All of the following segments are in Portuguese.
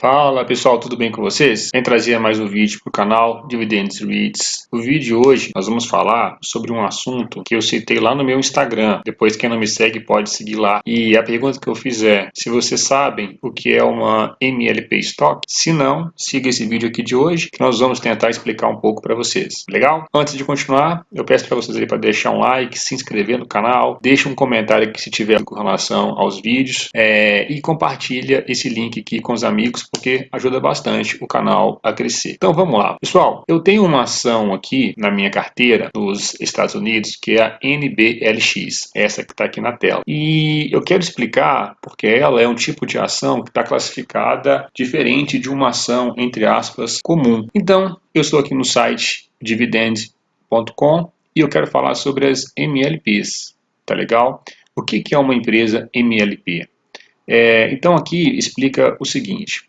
Fala pessoal, tudo bem com vocês? Vem trazer mais um vídeo para o canal Dividendos REITs. No vídeo de hoje nós vamos falar sobre um assunto que eu citei lá no meu Instagram. Depois quem não me segue pode seguir lá. E a pergunta que eu fiz é, se vocês sabem o que é uma MLP Stock? Se não, siga esse vídeo aqui de hoje que nós vamos tentar explicar um pouco para vocês. Legal? Antes de continuar, eu peço para vocês aí para deixar um like, se inscrever no canal, deixe um comentário aqui se tiver com relação aos vídeos e compartilha esse link aqui com os amigos, porque ajuda bastante o canal a crescer. Então vamos lá. Pessoal, eu tenho uma ação aqui na minha carteira dos Estados Unidos, que é a NBLX, essa que está aqui na tela. E eu quero explicar porque ela é um tipo de ação que está classificada diferente de uma ação, entre aspas, comum. Então, eu estou aqui no site dividend.com e eu quero falar sobre as MLPs. Tá legal? O que é uma empresa MLP? Então aqui explica o seguinte.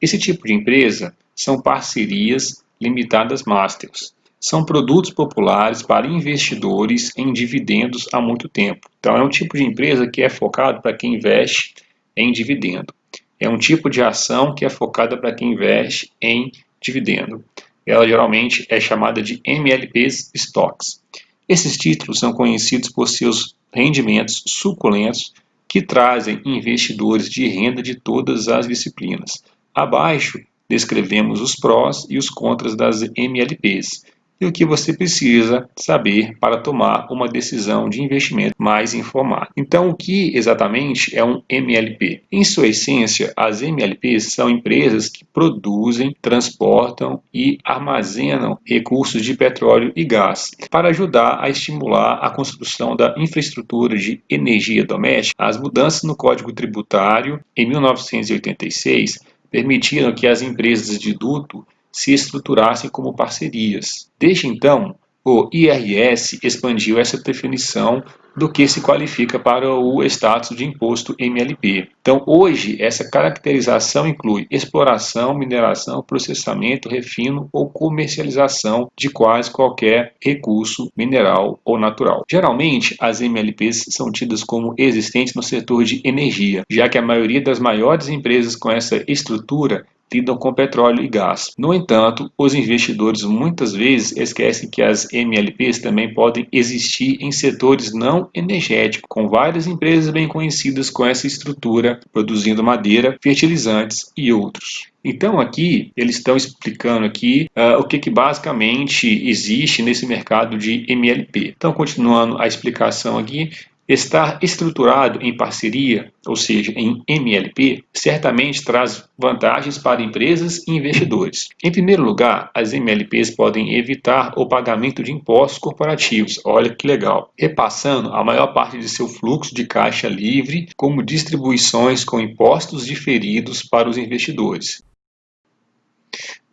Esse tipo de empresa são parcerias limitadas masters. São produtos populares para investidores em dividendos há muito tempo. Então é um tipo de empresa que é focado para quem investe em dividendo. É um tipo de ação que é focada para quem investe em dividendo. Ela geralmente é chamada de MLPs Stocks. Esses títulos são conhecidos por seus rendimentos suculentos que trazem investidores de renda de todas as disciplinas. Abaixo, descrevemos os prós e os contras das MLPs e o que você precisa saber para tomar uma decisão de investimento mais informada. Então, o que exatamente é um MLP? Em sua essência, as MLPs são empresas que produzem, transportam e armazenam recursos de petróleo e gás para ajudar a estimular a construção da infraestrutura de energia doméstica. As mudanças no Código Tributário em 1986 permitiram que as empresas de duto se estruturassem como parcerias. Desde então, o IRS expandiu essa definição do que se qualifica para o status de imposto MLP. Então, hoje, essa caracterização inclui exploração, mineração, processamento, refino ou comercialização de quase qualquer recurso mineral ou natural. Geralmente, as MLPs são tidas como existentes no setor de energia, já que a maioria das maiores empresas com essa estrutura lidam com petróleo e gás. No entanto, os investidores muitas vezes esquecem que as MLPs também podem existir em setores não energéticos, com várias empresas bem conhecidas com essa estrutura, produzindo madeira, fertilizantes e outros. Então aqui eles estão explicando aqui o que basicamente existe nesse mercado de MLP. Então continuando a explicação aqui, estar estruturado em parceria, ou seja, em MLP, certamente traz vantagens para empresas e investidores. Em primeiro lugar, as MLPs podem evitar o pagamento de impostos corporativos. Olha que legal. Repassando a maior parte de seu fluxo de caixa livre como distribuições com impostos diferidos para os investidores.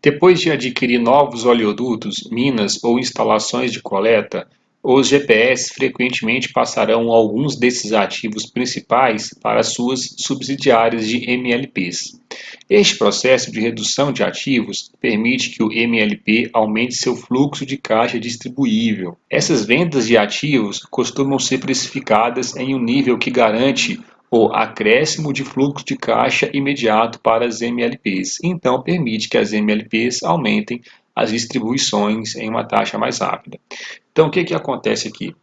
Depois de adquirir novos oleodutos, minas ou instalações de coleta, os GPS frequentemente passarão alguns desses ativos principais para suas subsidiárias de MLPs. Este processo de redução de ativos permite que o MLP aumente seu fluxo de caixa distribuível. Essas vendas de ativos costumam ser precificadas em um nível que garante o acréscimo de fluxo de caixa imediato para as MLPs, então permite que as MLPs aumentem as distribuições em uma taxa mais rápida. Então, o que acontece aqui?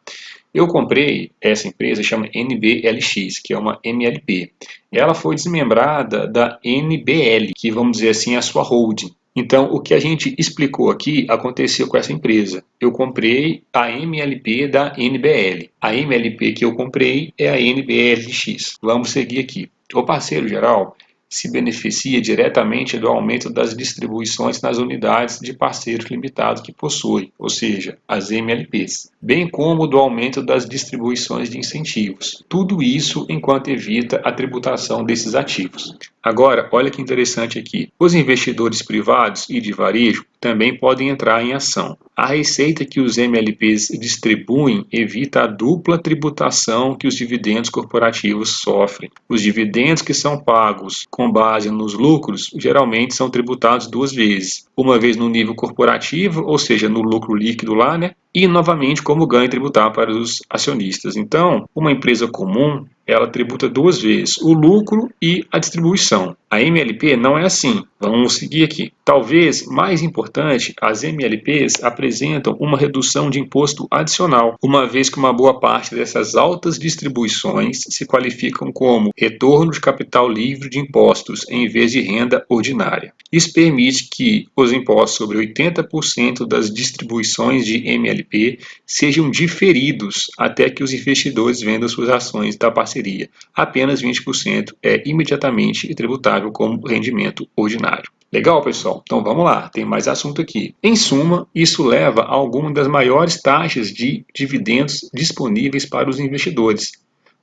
Eu comprei essa empresa, chama NBLX, que é uma MLP. Ela foi desmembrada da NBL, que vamos dizer assim é a sua holding. Então, o que a gente explicou aqui aconteceu com essa empresa. Eu comprei a MLP da NBL. A MLP que eu comprei é a NBLX. Vamos seguir aqui. O parceiro geral se beneficia diretamente do aumento das distribuições nas unidades de parceiros limitados que possui, ou seja, as MLPs, bem como do aumento das distribuições de incentivos. Tudo isso enquanto evita a tributação desses ativos. Agora, olha que interessante aqui. Os investidores privados e de varejo também podem entrar em ação. A receita que os MLPs distribuem evita a dupla tributação que os dividendos corporativos sofrem. Os dividendos que são pagos com base nos lucros geralmente são tributados duas vezes. Uma vez no nível corporativo, ou seja, no lucro líquido lá, né? E novamente como ganho tributável para os acionistas. Então, uma empresa comum ela tributa duas vezes, o lucro e a distribuição. A MLP não é assim. Vamos seguir aqui. Talvez mais importante, as MLPs apresentam uma redução de imposto adicional, uma vez que uma boa parte dessas altas distribuições se qualificam como retorno de capital livre de impostos em vez de renda ordinária. Isso permite que os impostos sobre 80% das distribuições de MLP sejam diferidos até que os investidores vendam suas ações da parceria. Apenas 20% é imediatamente tributável como rendimento ordinário. Legal, pessoal? Então vamos lá, tem mais assunto aqui. Em suma, isso leva a algumas das maiores taxas de dividendos disponíveis para os investidores,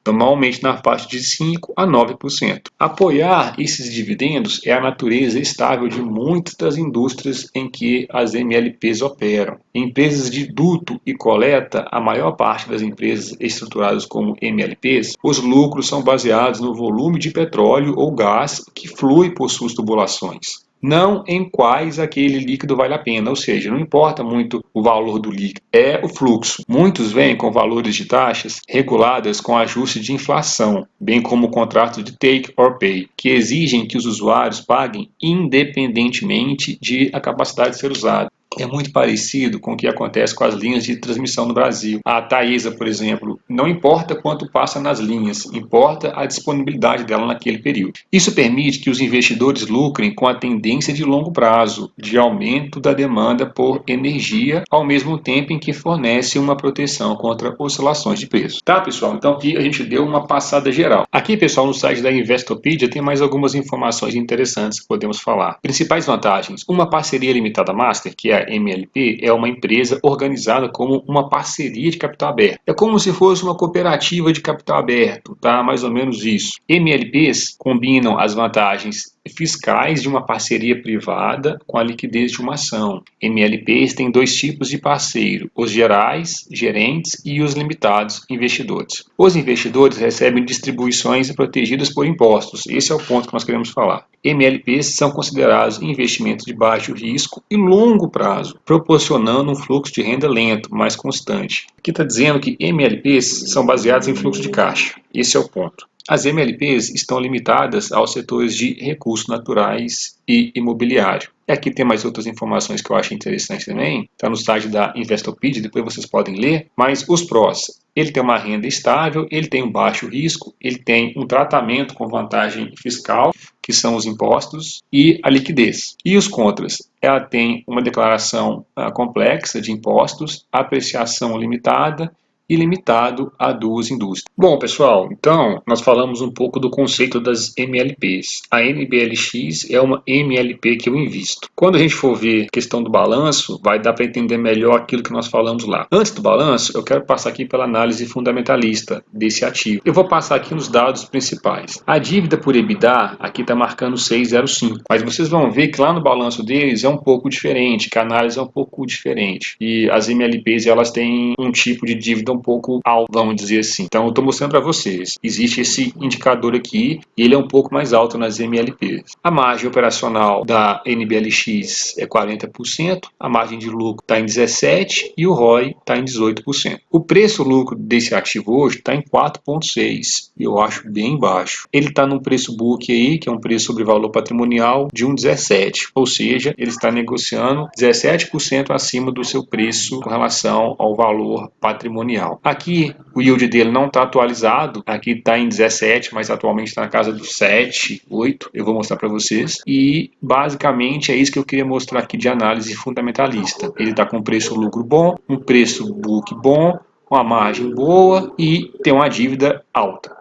normalmente na faixa de 5 a 9%. Apoiar esses dividendos é a natureza estável de muitas das indústrias em que as MLPs operam. Em empresas de duto e coleta, a maior parte das empresas estruturadas como MLPs, os lucros são baseados no volume de petróleo ou gás que flui por suas tubulações, não em quais aquele líquido vale a pena, ou seja, não importa muito o valor do líquido, é o fluxo. Muitos vêm com valores de taxas reguladas com ajuste de inflação, bem como contratos de take or pay, que exigem que os usuários paguem independentemente de a capacidade de ser usada. É muito parecido com o que acontece com as linhas de transmissão no Brasil. A Taesa, por exemplo, não importa quanto passa nas linhas, importa a disponibilidade dela naquele período. Isso permite que os investidores lucrem com a tendência de longo prazo, de aumento da demanda por energia, ao mesmo tempo em que fornece uma proteção contra oscilações de preço. Tá, pessoal? Então aqui a gente deu uma passada geral. Aqui, pessoal, no site da Investopedia tem mais algumas informações interessantes que podemos falar. Principais vantagens. Uma parceria limitada master, que é a MLP, é uma empresa organizada como uma parceria de capital aberto. É como se fosse uma cooperativa de capital aberto, tá? Mais ou menos isso. MLPs combinam as vantagens fiscais de uma parceria privada com a liquidez de uma ação. MLPs têm dois tipos de parceiro: os gerais, gerentes, e os limitados, investidores. Os investidores recebem distribuições protegidas por impostos. Esse é o ponto que nós queremos falar. MLPs são considerados investimentos de baixo risco e longo prazo, proporcionando um fluxo de renda lento, mas constante. Aqui está dizendo que MLPs são baseados em fluxo de caixa. Esse é o ponto. As MLPs estão limitadas aos setores de recursos naturais e imobiliário. E aqui tem mais outras informações que eu acho interessante também. Está no site da Investopedia, depois vocês podem ler. Mas os prós: ele tem uma renda estável, ele tem um baixo risco, ele tem um tratamento com vantagem fiscal, que são os impostos, e a liquidez. E os contras: ela tem uma declaração complexa de impostos, apreciação limitada e limitado a duas indústrias. Bom, pessoal, então nós falamos um pouco do conceito das MLPs. A NBLX é uma MLP que eu invisto. Quando a gente for ver a questão do balanço, vai dar para entender melhor aquilo que nós falamos lá. Antes do balanço, eu quero passar aqui pela análise fundamentalista desse ativo. Eu vou passar aqui nos dados principais. A dívida por EBITDA, aqui está marcando 6,05, mas vocês vão ver que lá no balanço deles é um pouco diferente, que a análise é um pouco diferente. E as MLPs, elas têm um tipo de dívida um pouco alto, vamos dizer assim. Então eu estou mostrando para vocês. Existe esse indicador aqui e ele é um pouco mais alto nas MLPs. A margem operacional da NBLX é 40%, a margem de lucro está em 17% e o ROI está em 18%. O preço-lucro desse ativo hoje está em 4,6 e eu acho bem baixo. Ele está num preço book aí, que é um preço sobre valor patrimonial de 1,17, ou seja, ele está negociando 17% acima do seu preço com relação ao valor patrimonial. Aqui o yield dele não está atualizado, aqui está em 17, mas atualmente está na casa dos 7, 8, eu vou mostrar para vocês. E basicamente é isso que eu queria mostrar aqui de análise fundamentalista. Ele está com um preço-lucro bom, um preço book bom, uma margem boa e tem uma dívida alta.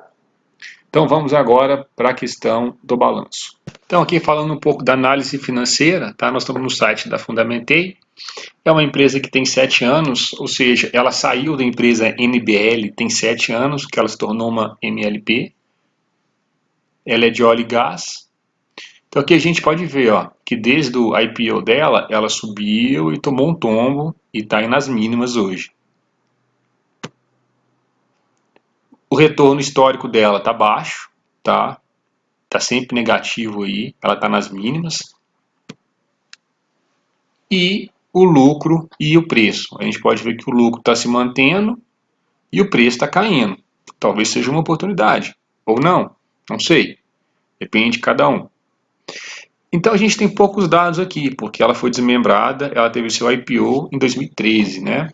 Então vamos agora para a questão do balanço. Então aqui falando um pouco da análise financeira, tá? Nós estamos no site da Fundamentei. É uma empresa que tem 7 anos, ou seja, ela saiu da empresa NBL, tem 7 anos, que ela se tornou uma MLP. Ela é de óleo e gás. Então aqui a gente pode ver, ó, que desde o IPO dela, ela subiu e tomou um tombo e está aí nas mínimas hoje. O retorno histórico dela está baixo, tá? Está sempre negativo aí, ela está nas mínimas. E o lucro e o preço. A gente pode ver que o lucro está se mantendo e o preço está caindo. Talvez seja uma oportunidade, ou não, não sei. Depende de cada um. Então a gente tem poucos dados aqui, porque ela foi desmembrada, ela teve seu IPO em 2013, né?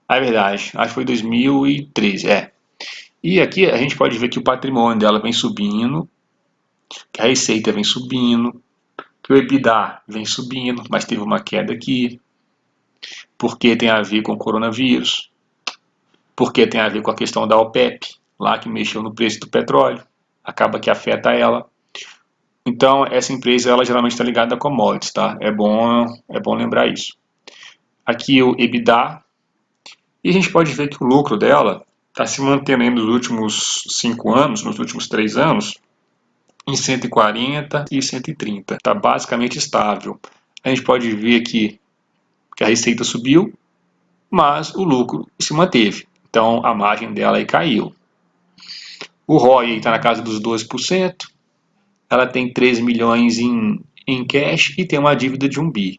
É verdade, acho que foi 2013, E aqui a gente pode ver que o patrimônio dela vem subindo, que a receita vem subindo, que o EBITDA vem subindo, mas teve uma queda aqui, porque tem a ver com o coronavírus, porque tem a ver com a questão da OPEP, lá que mexeu no preço do petróleo, acaba que afeta ela. Então, essa empresa, ela geralmente está ligada a commodities, tá? É bom lembrar isso. Aqui o EBITDA, e a gente pode ver que o lucro dela está se mantendo nos últimos 5 anos, nos últimos 3 anos, em 140 e 130. Está basicamente estável. A gente pode ver aqui que a receita subiu, mas o lucro se manteve. Então, a margem dela aí caiu. O ROI está na casa dos 12%. Ela tem 13 milhões em cash e tem uma dívida de 1 bi.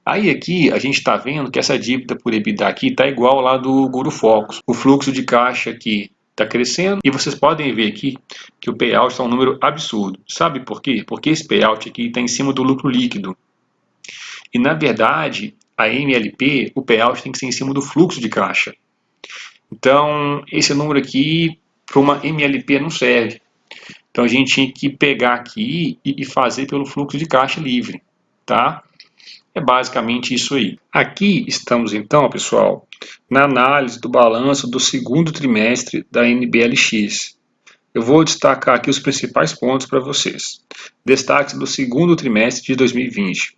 Aí aqui a gente está vendo que essa dívida por EBITDA aqui está igual lá do Guru Focus. O fluxo de caixa aqui está crescendo e vocês podem ver aqui que o payout está um número absurdo. Sabe por quê? Porque esse payout aqui está em cima do lucro líquido. E na verdade, a MLP, o payout tem que ser em cima do fluxo de caixa. Então, esse número aqui para uma MLP não serve. Então a gente tinha que pegar aqui e fazer pelo fluxo de caixa livre, tá? É basicamente isso aí. Aqui estamos então, pessoal, na análise do balanço do segundo trimestre da NBLX. Eu vou destacar aqui os principais pontos para vocês. Destaques do segundo trimestre de 2020.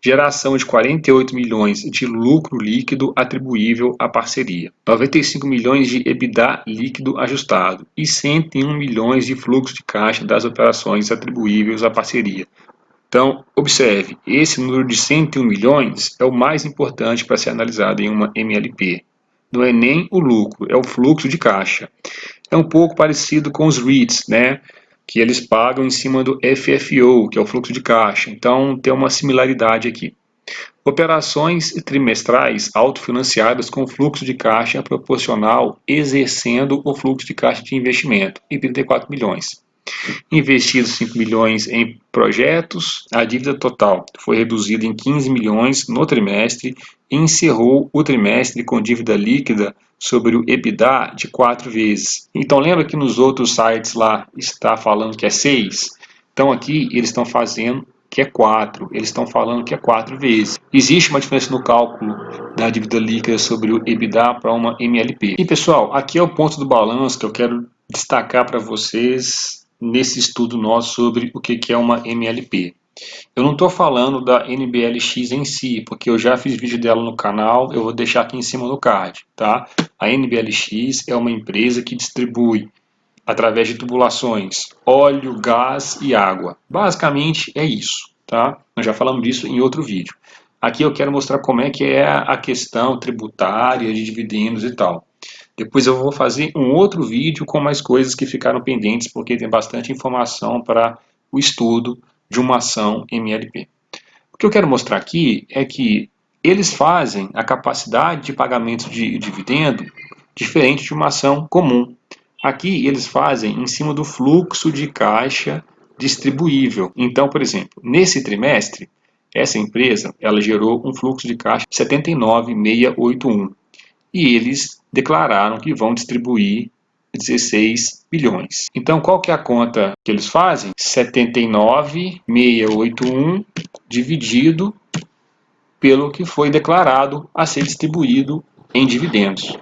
Geração de 48 milhões de lucro líquido atribuível à parceria, 95 milhões de EBITDA líquido ajustado e 101 milhões de fluxo de caixa das operações atribuíveis à parceria. Então, observe, esse número de 101 milhões é o mais importante para ser analisado em uma MLP. Não é nem o lucro, é o fluxo de caixa. É um pouco parecido com os REITs, né? Que eles pagam em cima do FFO, que é o fluxo de caixa. Então, tem uma similaridade aqui. Operações trimestrais autofinanciadas com fluxo de caixa proporcional exercendo o fluxo de caixa de investimento, em 34 milhões. Investidos 5 milhões em projetos, a dívida total foi reduzida em 15 milhões no trimestre e encerrou o trimestre com dívida líquida sobre o EBITDA de 4 vezes. Então lembra que nos outros sites lá está falando que é 6? Então aqui eles estão fazendo que é 4, eles estão falando que é 4 vezes. Existe uma diferença no cálculo da dívida líquida sobre o EBITDA para uma MLP. E pessoal, aqui é o ponto do balanço que eu quero destacar para vocês nesse estudo nosso sobre o que é uma MLP. Eu não estou falando da NBLX em si, porque eu já fiz vídeo dela no canal, eu vou deixar aqui em cima no card, tá? A NBLX é uma empresa que distribui, através de tubulações, óleo, gás e água. Basicamente é isso, tá? Nós já falamos disso em outro vídeo. Aqui eu quero mostrar como é que é a questão tributária de dividendos e tal. Depois eu vou fazer um outro vídeo com mais coisas que ficaram pendentes, porque tem bastante informação para o estudo de uma ação MLP. O que eu quero mostrar aqui é que eles fazem a capacidade de pagamento de dividendo diferente de uma ação comum. Aqui eles fazem em cima do fluxo de caixa distribuível. Então, por exemplo, nesse trimestre, essa empresa ela gerou um fluxo de caixa de 79.681 e eles declararam que vão distribuir 16 bilhões. Então, qual que é a conta que eles fazem? 79.681 dividido pelo que foi declarado a ser distribuído em dividendos.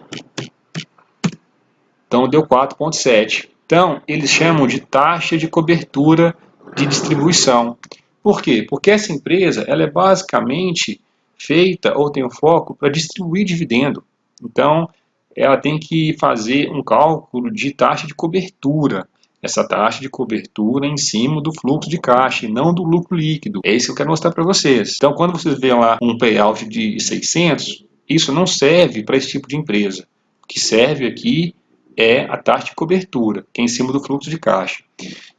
Então, deu 4,7. Então, eles chamam de taxa de cobertura de distribuição. Por quê? Porque essa empresa ela é basicamente feita ou tem o foco para distribuir dividendo. Então, ela tem que fazer um cálculo de taxa de cobertura. Essa taxa de cobertura em cima do fluxo de caixa e não do lucro líquido. É isso que eu quero mostrar para vocês. Então, quando vocês veem lá um payout de 600, isso não serve para esse tipo de empresa. O que serve aqui é a taxa de cobertura, que é em cima do fluxo de caixa.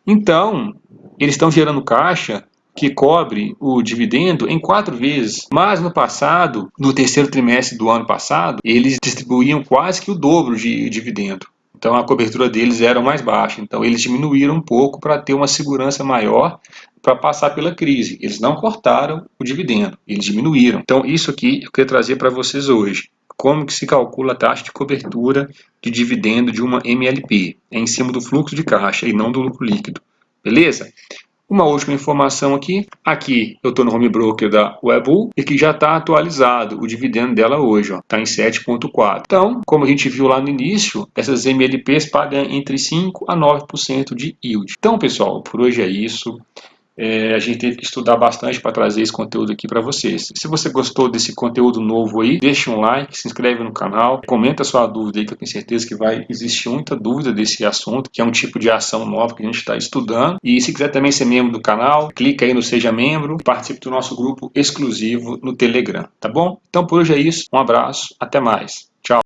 Então, eles estão gerando caixa que cobre o dividendo em 4 vezes. Mas no passado, no terceiro trimestre do ano passado, eles distribuíam quase que o dobro de dividendo. então a cobertura deles era mais baixa. Então eles diminuíram um pouco para ter uma segurança maior para passar pela crise. Eles não cortaram o dividendo, eles diminuíram. Então isso aqui eu queria trazer para vocês hoje. Como que se calcula a taxa de cobertura de dividendo de uma MLP? É em cima do fluxo de caixa e não do lucro líquido. Beleza? Uma última informação aqui. Aqui eu estou no home broker da Webull e que já está atualizado o dividendo dela hoje. Está em 7,4. Então, como a gente viu lá no início, essas MLPs pagam entre 5 a 9% de yield. Então, pessoal, por hoje é isso. A gente teve que estudar bastante para trazer esse conteúdo aqui para vocês. Se você gostou desse conteúdo novo aí, deixa um like, se inscreve no canal, comenta sua dúvida aí, que eu tenho certeza que vai existir muita dúvida desse assunto, que é um tipo de ação nova que a gente está estudando. E se quiser também ser membro do canal, clica aí no Seja Membro e participe do nosso grupo exclusivo no Telegram, tá bom? Então por hoje é isso, um abraço, até mais. Tchau.